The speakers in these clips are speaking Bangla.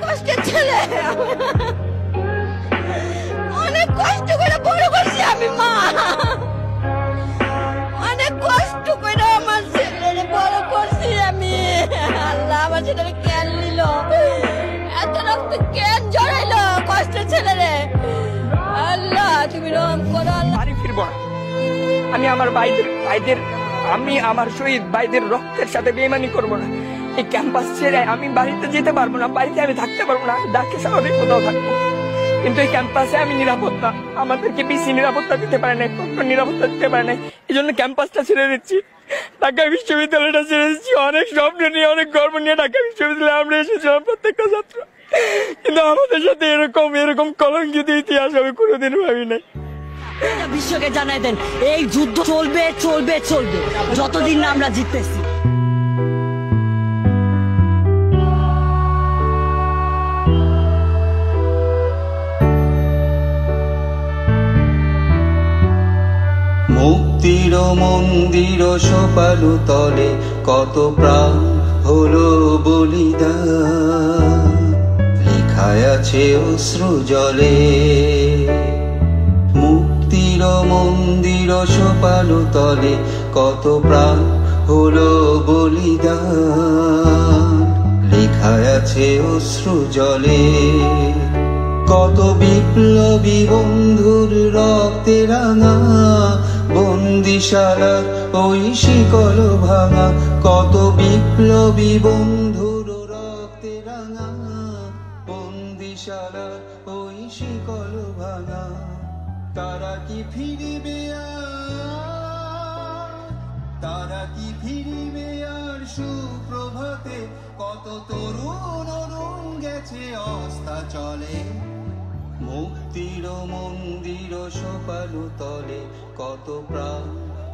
কষ্টের ছেলে, অনেক কষ্ট করে বড় করছি আমি মা, অনেক কষ্ট করে আমার ছেলেরে বড় করছি আমি। আল্লাহ আমার ছেলেরে কেন নিল, এত রক্ত কেন জড়াইলো কষ্টের ছেলেরে? আল্লাহ তুমি রহম করো। বাড়ি ফিরবো না আমি, আমার ভাইদের আমি আমার শহীদ ভাইদের রক্তের সাথে বেইমানি করবো না। এই ক্যাম্পাস ছেড়ে আমি বাড়িতে যেতে পারবো না, বাড়িতে আমি থাকতে পারবো না, ঢাকা শহরে কোথাও থাকবো, কিন্তু এই ক্যাম্পাসে আমি নিরাপদ না। আমাদেরকে বেশি নিরাপত্তা দিতে পারে নাই, নিরাপত্তা দিতে পারে নাই, এই জন্য ক্যাম্পাসটা ছেড়ে দিচ্ছি, ঢাকা বিশ্ববিদ্যালয়টা ছেড়ে দিচ্ছি। অনেক স্বপ্ন নিয়ে, অনেক গর্ব নিয়ে ঢাকা বিশ্ববিদ্যালয়ে আমরা এসেছিলাম প্রত্যেকটা ছাত্র, কিন্তু আমাদের সাথে এরকম কলঙ্কিত ইতিহাস আমি কোনোদিন ভাবি নাই। বিশ্বকে জানাই দেন এই যুদ্ধ চলবে চলবে চলবে যতদিন না আমরা জিততেছি। মুক্তির মন্দির সোপালো তলে কত প্রাণ হলো বলিদান, লেখায় আছে অশ্রু জলে। মুক্তির মন্দির সোপালো তলে কত প্রাণ হলো বলিদান, লেখায় আছে অশ্রু জলে। কত বিপ্লবী বন্ধুর রক্তে রাঙা বন্দিশালা ওই শিকল ভাঙা, কত বিপ্লবী বন্ধুর রক্তে রাঙা বন্দিশালা ওই শিকল ভাঙা। তারা কি ফিরিবে আর, তারা কি ফিরিবে আর সুপ্রভাতে? কত তরুণ অরুণ গেছে অস্তা চলে। মুক্তির মন্দির সোপালো তলে কত প্রাণ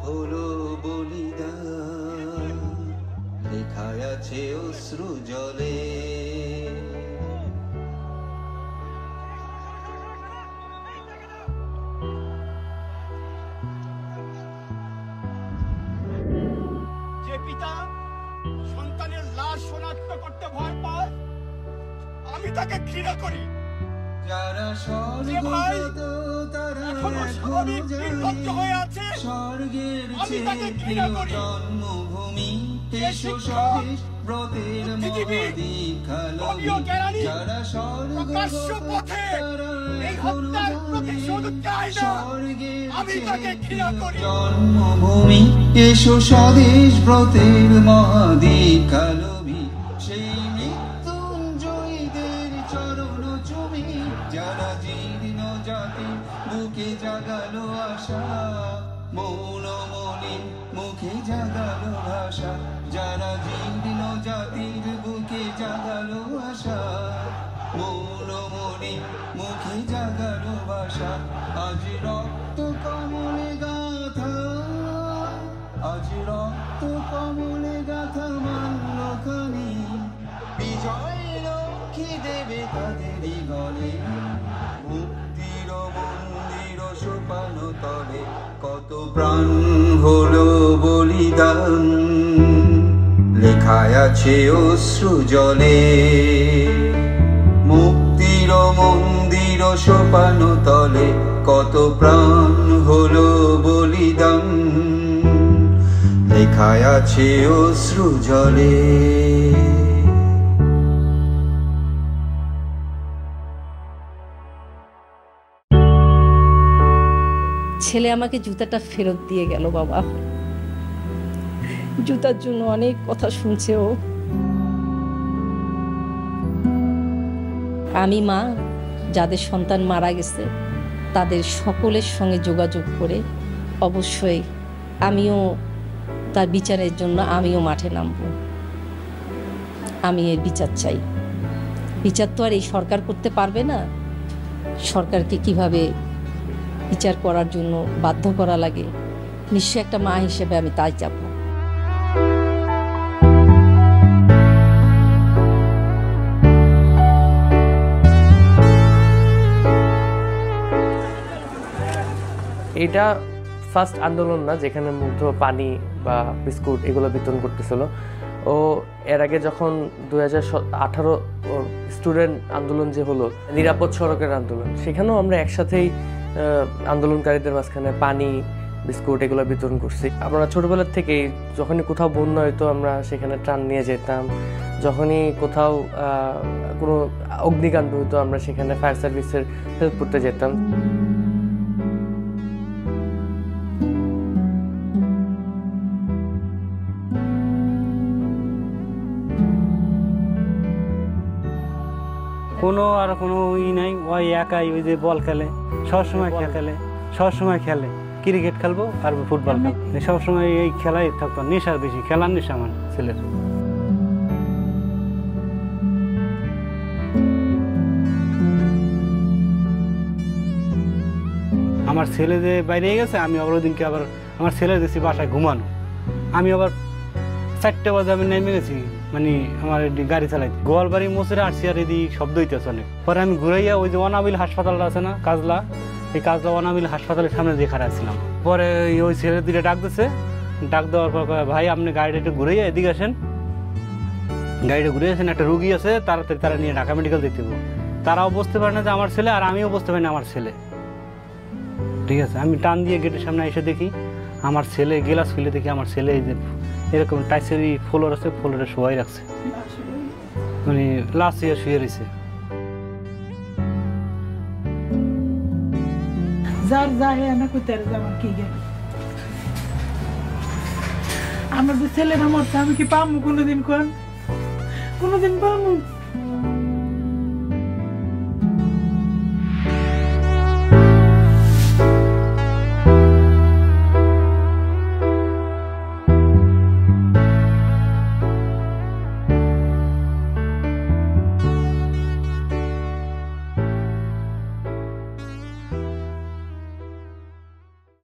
হলো বলিদান, লেখায় আছে অশ্রু জলে। যে পিতা সন্তানের লাশ শনাক্ত করতে ভয় পায়, আমি তাকে ঘৃণা করি। যারা স্বর্গগত তারা এখনো নির্লজ্জ হয়ে আছে, স্বর্গের চেয়ে জন্মভূমি এসো স্বদেশ ব্রতের মহাদীক্ষালো। যারা স্বর্গগত তারা এখনো স্বর্গের চেয়ে জন্মভূমি এসো স্বদেশ ব্রতের মহাদীক্ষালো। সেই মৃত্যুঞ্জয়ীদের চরণ চুমি যারা জীর্ণ জাতি বুকে জাগালো আশা, মৌন মলিন মুখে জাগালো ভাষা। যারা জীর্ণ জাতির বুকে জাগালো আশা, মৌন মলিন মুখে জাগালো ভাষা। আজ রক্ত কমলে গাথা, আজ রক্ত কমলে গাথা মাল্য খানি, বিজয় লক্ষ্মী দেবে তাদেরই গলে। মুক্তির মন্দির সোপানো তলে কত প্রাণ হলো বলিদান, লেখায় আছে অশ্রু জলে। মুক্তির মন্দির সোপানো তলে কত প্রাণ হলো বলিদান, লেখায় আছে অশ্রু জলে। ছেলে আমাকে জুতাটা ফেরত দিয়ে গেল বাবা, জুতার জন্য অনেক কথা শুনছে ও। আমি মা যাদের সন্তান মারা গেছে তাদের সকলের সঙ্গে যোগাযোগ করে অবশ্যই আমিও তার বিচারের জন্য আমিও মাঠে নামব। আমি এর বিচার চাই। বিচার তো আর এই সরকার করতে পারবে না, সরকারকে কিভাবে বিচার করার জন্য বাধ্য করা লাগে, নিশ্চয় একটা মা হিসেবে আমি তাই চাপ। এটা ফার্স্ট আন্দোলন না যেখানে মুগ্ধ পানি বা বিস্কুট এগুলো বিতরণ করতেছিল। ও এর আগে যখন 2018 স্টুডেন্ট আন্দোলন যে হলো, নিরাপদ সড়কের আন্দোলন, সেখানেও আমরা একসাথেই আন্দোলনকারীদের মাঝখানে পানি, বিস্কুট এগুলো বিতরণ করছি। আমরা ছোটবেলার থেকেই যখনই কোথাও বন্যা হইতো আমরা সেখানে ত্রাণ নিয়ে যেতাম, যখনই কোথাও কোনো অগ্নিকাণ্ড হইতো আমরা সেখানে ফায়ার সার্ভিসের হেল্প করতে যেতাম। কোনো নাই, ওই একাই ওই যে বল খেলে, সবসময় খেলে ক্রিকেট খেলবো আর ফুটবল খেলবো, সবসময় এই খেলাই থাকতো। নেশার বেশি, খেলার নেশা আমার ছেলের। আমার ছেলে যে বাইরে গেছে, আমি আবার ওই দিনকে আবার আমার ছেলে দেখছি বাসায় ঘুমানো, আমি আবার 4টা বাজে আমি নেমে গেছি, মানে আমার গাড়ি চালাইতে গোয়ালবাড়ি মোচরে আসছি, আর এদিকে শব্দ হইতেছে অনেক। পরে আমি ঘুরাইয়া ওই যে অনাবিল হাসপাতালটা আছে না কাজলা, এই কাজলা অনাবিল হাসপাতালের সামনে দিয়ে খাড়া ছিলাম। পরে ওই ছেলে দুটো ডাক দিচ্ছে, ডাক দেওয়ার পর ভাই আপনি গাড়িটা একটু ঘুরাইয়া এদিকে আসেন, গাড়িটা ঘুরে আসেন, একটা রুগী আছে, তাড়াতাড়ি তারা নিয়ে ঢাকা মেডিকেল দিতে হবে। তারাও বুঝতে পারে না যে আমার ছেলে, আর আমিও বুঝতে পারি না আমার ছেলে। ঠিক আছে, আমি টান দিয়ে গেটের সামনে এসে দেখি আমার ছেলে গেলাস খুলে দেখি আমার ছেলে এই যে এরকম টাইসের ফ্লোর আছে, ফ্লোরে শোয়াই রাখছে, মানে লাশ শুয়ে রয়েছে। আমার যে ছেলেরা মরছে আমি কি পাবো কোনোদিন? কোনোদিন পাবো?